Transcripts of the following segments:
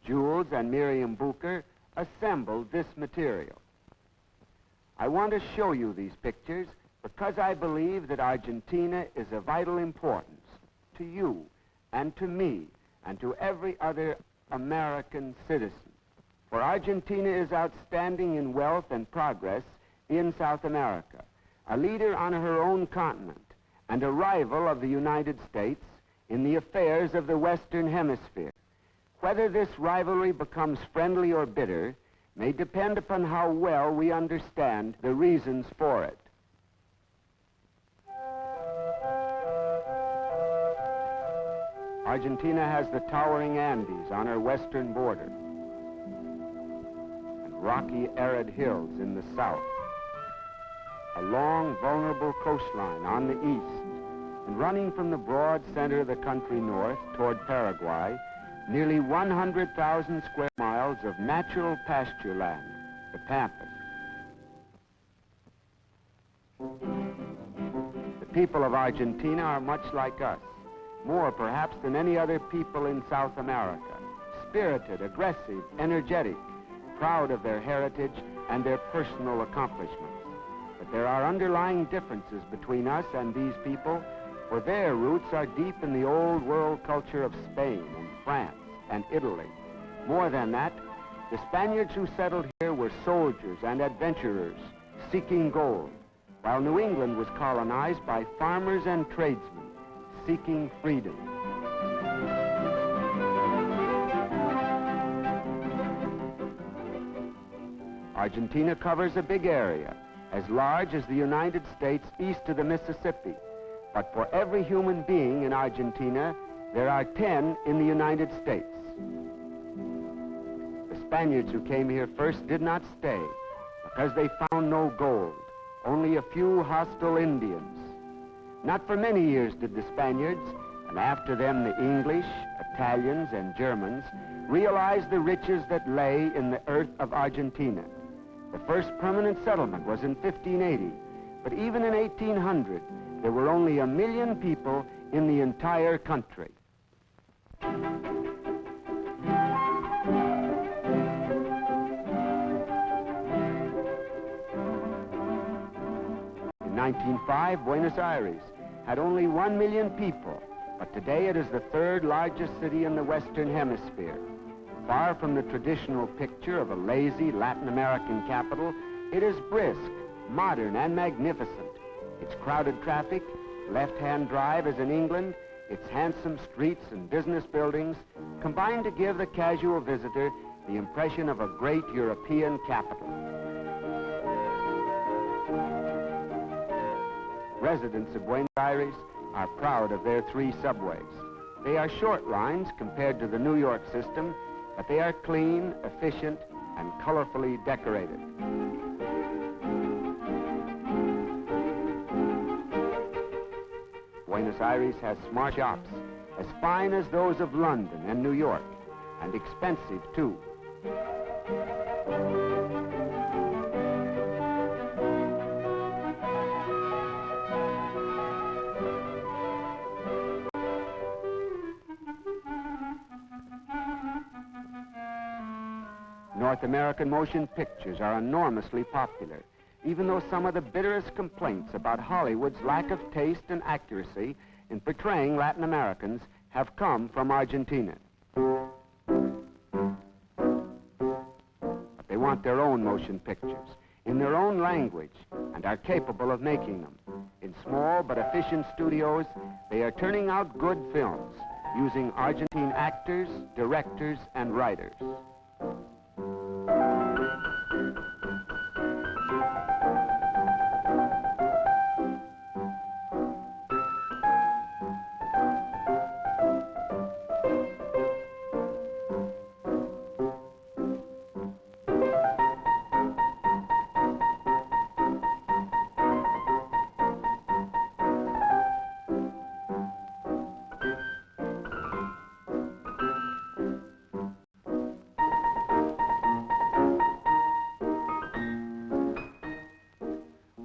Jules and Miriam Bucher assembled this material. I want to show you these pictures because I believe that Argentina is of vital importance to you and to me and to every other American citizen. For Argentina is outstanding in wealth and progress in South America, a leader on her own continent, and a rival of the United States in the affairs of the Western Hemisphere. Whether this rivalry becomes friendly or bitter may depend upon how well we understand the reasons for it. Argentina has the towering Andes on her western border and rocky, arid hills in the south, a long, vulnerable coastline on the east, and running from the broad center of the country north toward Paraguay, nearly 100,000 square miles of natural pasture land, the Pampas. The people of Argentina are much like us, more perhaps than any other people in South America, spirited, aggressive, energetic, proud of their heritage and their personal accomplishments. But there are underlying differences between us and these people, for their roots are deep in the old world culture of Spain and France and Italy. More than that, the Spaniards who settled here were soldiers and adventurers seeking gold, while New England was colonized by farmers and tradesmen seeking freedom. Argentina covers a big area, as large as the United States east of the Mississippi. But for every human being in Argentina, there are 10 in the United States. The Spaniards who came here first did not stay because they found no gold, only a few hostile Indians. Not for many years did the Spaniards, and after them the English, Italians, and Germans, realize the riches that lay in the earth of Argentina. The first permanent settlement was in 1580, but even in 1800, there were only 1 million people in the entire country. In 1905, Buenos Aires had only 1 million people, but today it is the third largest city in the Western Hemisphere. Far from the traditional picture of a lazy Latin American capital, it is brisk, modern, and magnificent. Its crowded traffic, left-hand drive as in England, its handsome streets and business buildings combine to give the casual visitor the impression of a great European capital. Residents of Buenos Aires are proud of their 3 subways. They are short lines compared to the New York system, but they are clean, efficient, and colorfully decorated. Buenos Aires has smart shops, as fine as those of London and New York, and expensive too. North American motion pictures are enormously popular, even though some of the bitterest complaints about Hollywood's lack of taste and accuracy in portraying Latin Americans have come from Argentina. But they want their own motion pictures, in their own language, and are capable of making them. In small but efficient studios, they are turning out good films, using Argentine actors, directors, and writers.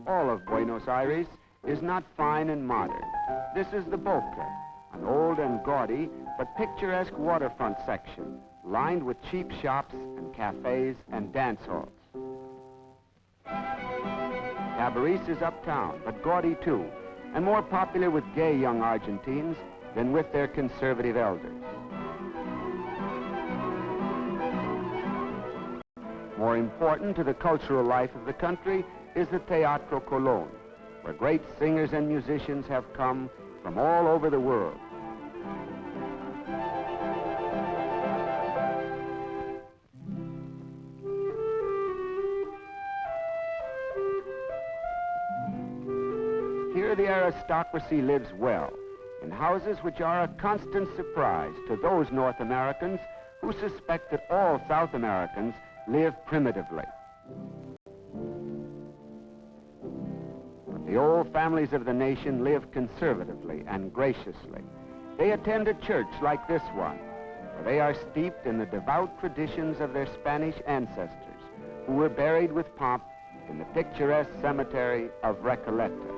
All of Buenos Aires is not fine and modern. This is the Boca, an old and gaudy but picturesque waterfront section, lined with cheap shops and cafes and dance halls. Cabarets is uptown, but gaudy too, and more popular with gay young Argentines than with their conservative elders. More important to the cultural life of the country is the Teatro Cologne, where great singers and musicians have come from all over the world. Here the aristocracy lives well, in houses which are a constant surprise to those North Americans who suspect that all South Americans live primitively. But the old families of the nation live conservatively and graciously. They attend a church like this one, where they are steeped in the devout traditions of their Spanish ancestors, who were buried with pomp in the picturesque cemetery of Recoleta.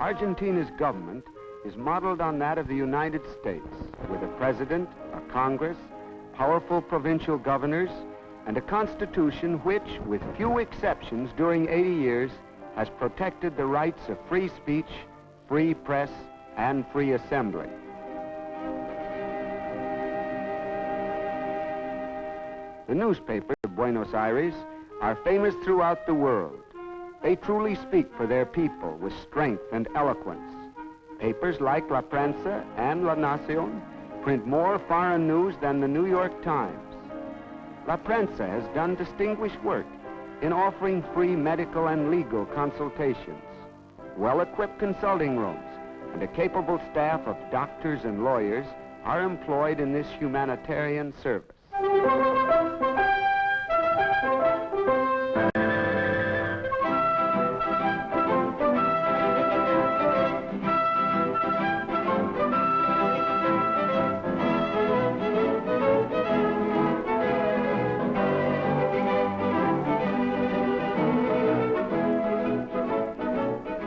Argentina's government is modeled on that of the United States, with a president, a Congress, powerful provincial governors, and a constitution which, with few exceptions during 80 years, has protected the rights of free speech, free press, and free assembly. The newspapers of Buenos Aires are famous throughout the world. They truly speak for their people with strength and eloquence. Papers like La Prensa and La Nación print more foreign news than the New York Times. La Prensa has done distinguished work in offering free medical and legal consultations, well-equipped consulting rooms, and a capable staff of doctors and lawyers are employed in this humanitarian service.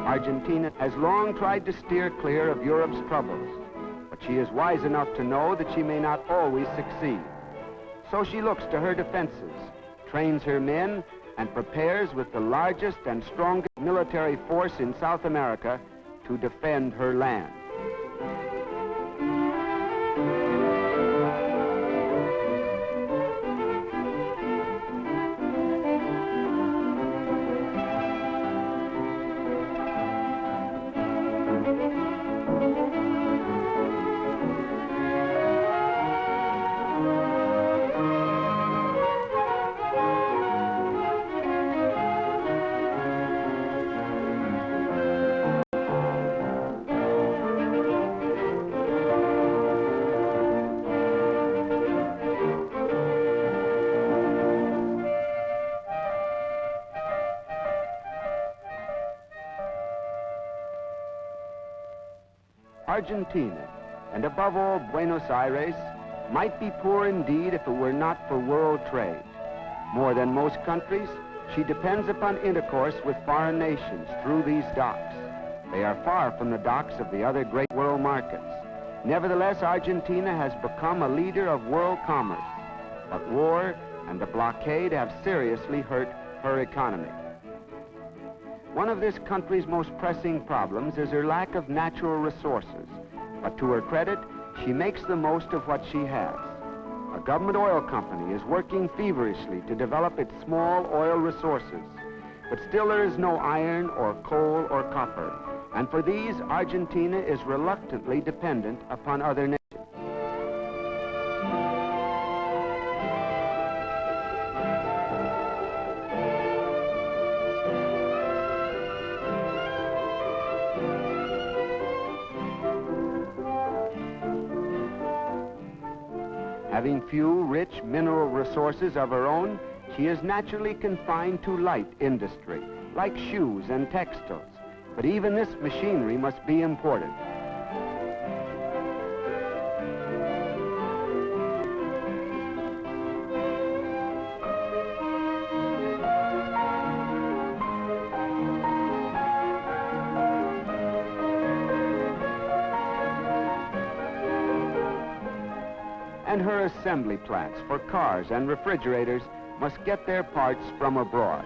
Argentina has long tried to steer clear of Europe's troubles, but she is wise enough to know that she may not always succeed. So she looks to her defenses, trains her men, and prepares with the largest and strongest military force in South America to defend her land. Argentina, and above all Buenos Aires, might be poor indeed if it were not for world trade. More than most countries, she depends upon intercourse with foreign nations through these docks. They are far from the docks of the other great world markets. Nevertheless, Argentina has become a leader of world commerce, but war and the blockade have seriously hurt her economy. One of this country's most pressing problems is her lack of natural resources, but to her credit, she makes the most of what she has. A government oil company is working feverishly to develop its small oil resources, but still there is no iron or coal or copper, and for these, Argentina is reluctantly dependent upon other nations. Having few rich mineral resources of her own, she is naturally confined to light industry, like shoes and textiles. But even this machinery must be imported. And her assembly plants for cars and refrigerators must get their parts from abroad.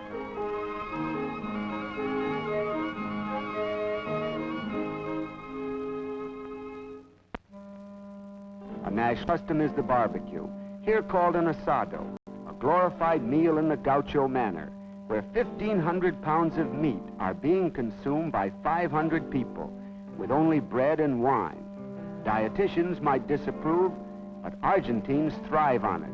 A national custom is the barbecue, here called an asado, a glorified meal in the gaucho manner, where 1,500 pounds of meat are being consumed by 500 people with only bread and wine. Dietitians might disapprove, but Argentines thrive on it.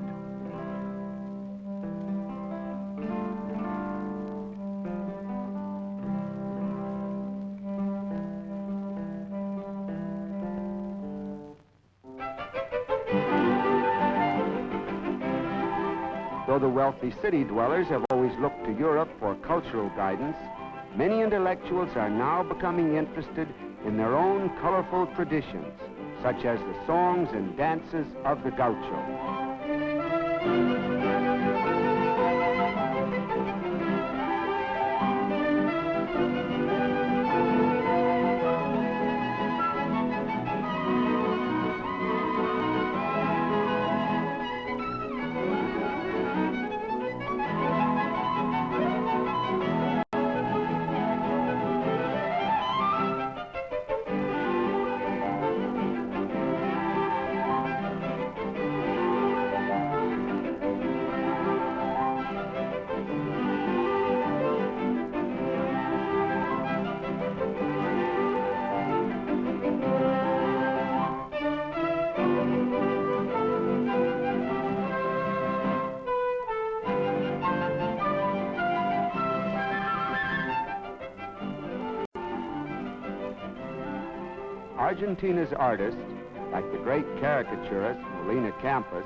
Though the wealthy city dwellers have always looked to Europe for cultural guidance, many intellectuals are now becoming interested in their own colorful traditions, such as the songs and dances of the gaucho. Argentina's artists, like the great caricaturist Molina Campos,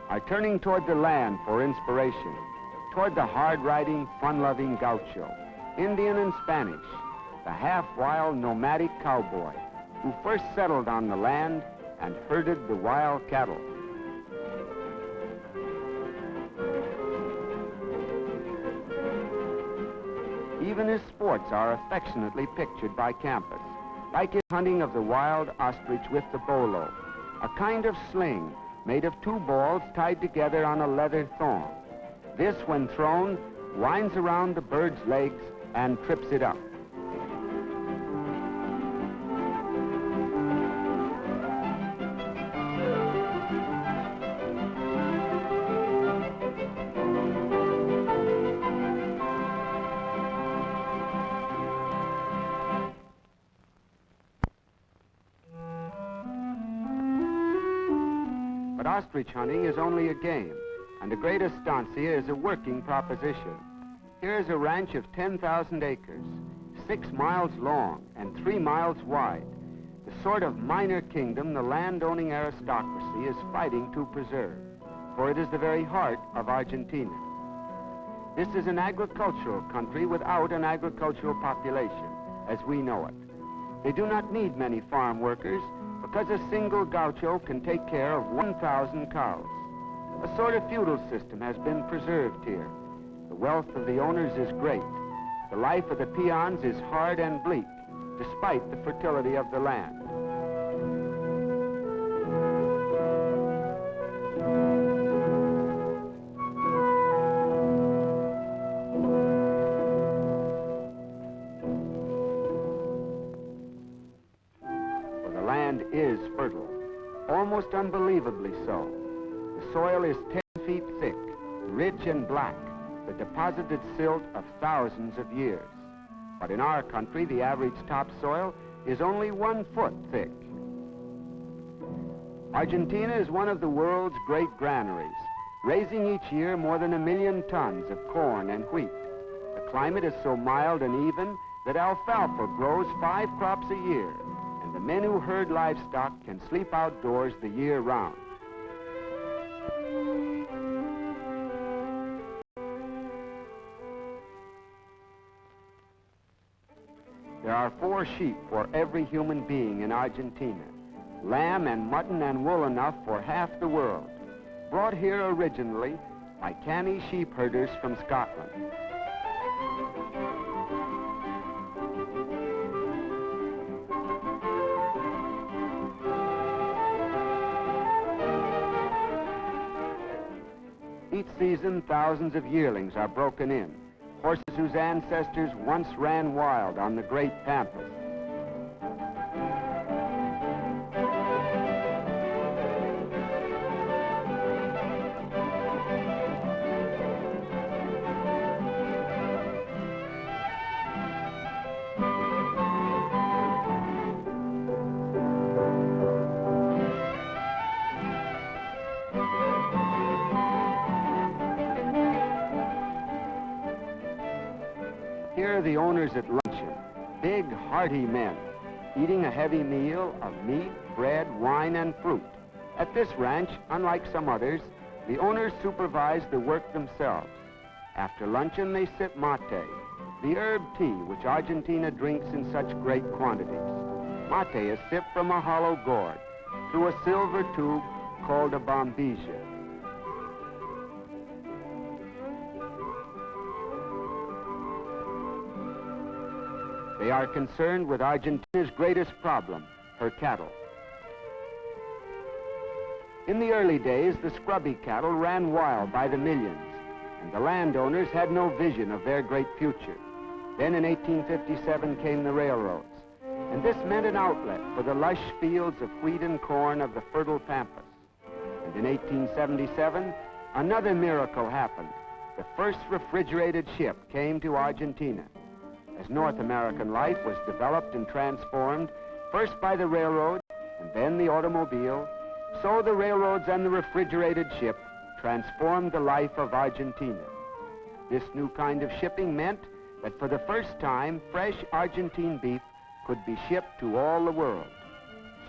are turning toward the land for inspiration, toward the hard-riding, fun-loving gaucho, Indian and Spanish, the half-wild nomadic cowboy who first settled on the land and herded the wild cattle. Even his sports are affectionately pictured by Campos, like his hunting of the wild ostrich with the bolo, a kind of sling made of two balls tied together on a leather thong. This, when thrown, winds around the bird's legs and trips it up. But ostrich hunting is only a game, and the great estancia is a working proposition. Here is a ranch of 10,000 acres, 6 miles long and 3 miles wide, the sort of minor kingdom the land-owning aristocracy is fighting to preserve, for it is the very heart of Argentina. This is an agricultural country without an agricultural population, as we know it. They do not need many farm workers, because a single gaucho can take care of 1,000 cows. A sort of feudal system has been preserved here. The wealth of the owners is great. The life of the peons is hard and bleak, despite the fertility of the land. Is fertile, almost unbelievably so. The soil is 10 feet thick, rich and black, the deposited silt of thousands of years. But in our country, the average topsoil is only 1 foot thick. Argentina is one of the world's great granaries, raising each year more than 1 million tons of corn and wheat. The climate is so mild and even that alfalfa grows 5 crops a year, and the men who herd livestock can sleep outdoors the year round. 4 sheep for every human being in Argentina. Lamb and mutton and wool enough for half the world. Brought here originally by canny sheep herders from Scotland. Each season, thousands of yearlings are broken in. Horses whose ancestors once ran wild on the great pampas. Here are the owners at luncheon, big, hearty men, eating a heavy meal of meat, bread, wine, and fruit. At this ranch, unlike some others, the owners supervise the work themselves. After luncheon, they sip mate, the herb tea which Argentina drinks in such great quantities. Mate is sipped from a hollow gourd through a silver tube called a bombilla. They are concerned with Argentina's greatest problem, her cattle. In the early days, the scrubby cattle ran wild by the millions, and the landowners had no vision of their great future. Then in 1857 came the railroads, and this meant an outlet for the lush fields of wheat and corn of the fertile pampas. And in 1877, another miracle happened. The first refrigerated ship came to Argentina. As North American life was developed and transformed, first by the railroad and then the automobile, so the railroads and the refrigerated ship transformed the life of Argentina. This new kind of shipping meant that for the first time, fresh Argentine beef could be shipped to all the world.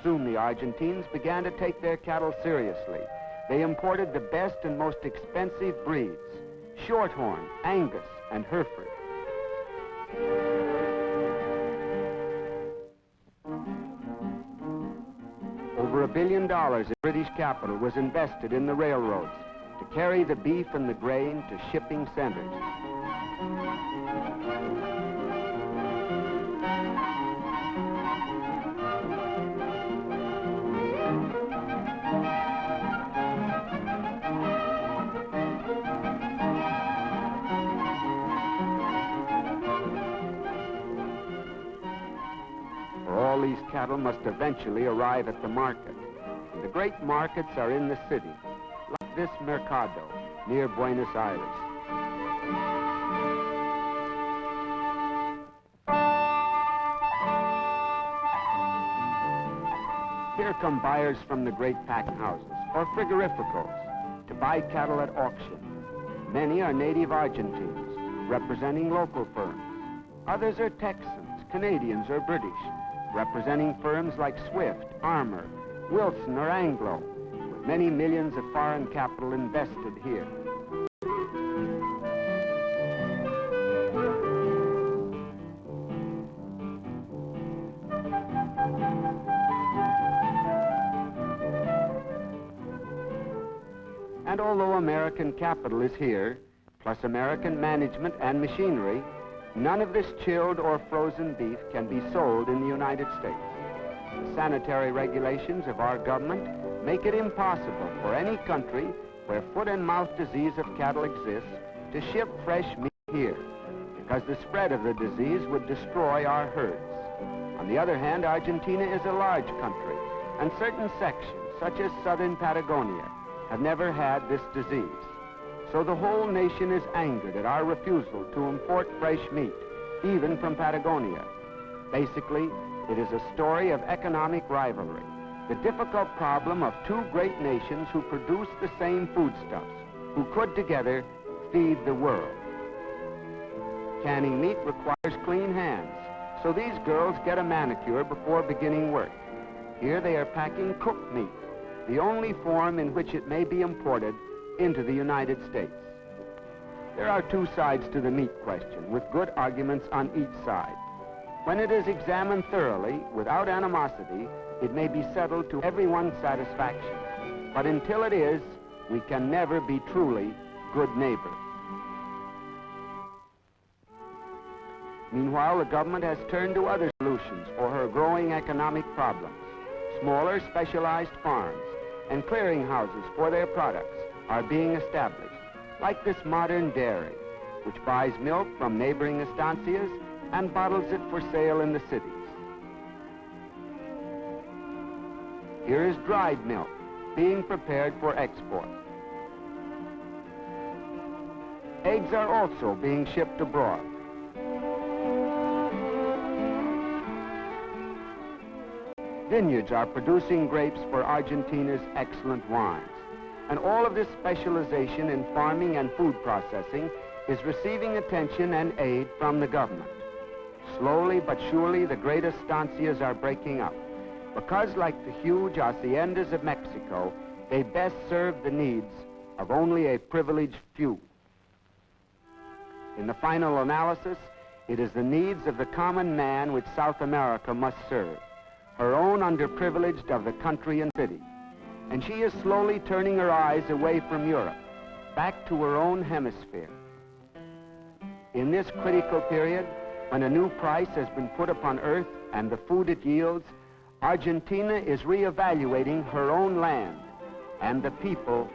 Soon the Argentines began to take their cattle seriously. They imported the best and most expensive breeds, Shorthorn, Angus, and Hereford. Over $1 billion in British capital was invested in the railroads to carry the beef and the grain to shipping centers. All these cattle must eventually arrive at the market. And the great markets are in the city, like this Mercado near Buenos Aires. Here come buyers from the great packing houses or frigorificos to buy cattle at auction. Many are native Argentines, representing local firms. Others are Texans, Canadians, or British, representing firms like Swift, Armour, Wilson, or Anglo, with many millions of foreign capital invested here. And although American capital is here, plus American management and machinery, none of this chilled or frozen beef can be sold in the United States. The sanitary regulations of our government make it impossible for any country where foot and mouth disease of cattle exists to ship fresh meat here, because the spread of the disease would destroy our herds. On the other hand, Argentina is a large country, and certain sections, such as southern Patagonia, have never had this disease. So the whole nation is angered at our refusal to import fresh meat, even from Patagonia. Basically, it is a story of economic rivalry, the difficult problem of two great nations who produce the same foodstuffs, who could together feed the world. Canning meat requires clean hands, so these girls get a manicure before beginning work. Here they are packing cooked meat, the only form in which it may be imported into the United States. There are two sides to the meat question, with good arguments on each side. When it is examined thoroughly, without animosity, it may be settled to everyone's satisfaction. But until it is, we can never be truly good neighbors. Meanwhile, the government has turned to other solutions for her growing economic problems. Smaller, specialized farms and clearinghouses for their products are being established, like this modern dairy, which buys milk from neighboring estancias and bottles it for sale in the cities. Here is dried milk being prepared for export. Eggs are also being shipped abroad. Vineyards are producing grapes for Argentina's excellent wines. And all of this specialization in farming and food processing is receiving attention and aid from the government. Slowly but surely, the great estancias are breaking up, because like the huge haciendas of Mexico, they best serve the needs of only a privileged few. In the final analysis, it is the needs of the common man which South America must serve, her own underprivileged of the country and city. And she is slowly turning her eyes away from Europe, back to her own hemisphere. In this critical period, when a new price has been put upon earth and the food it yields, Argentina is reevaluating her own land and the people.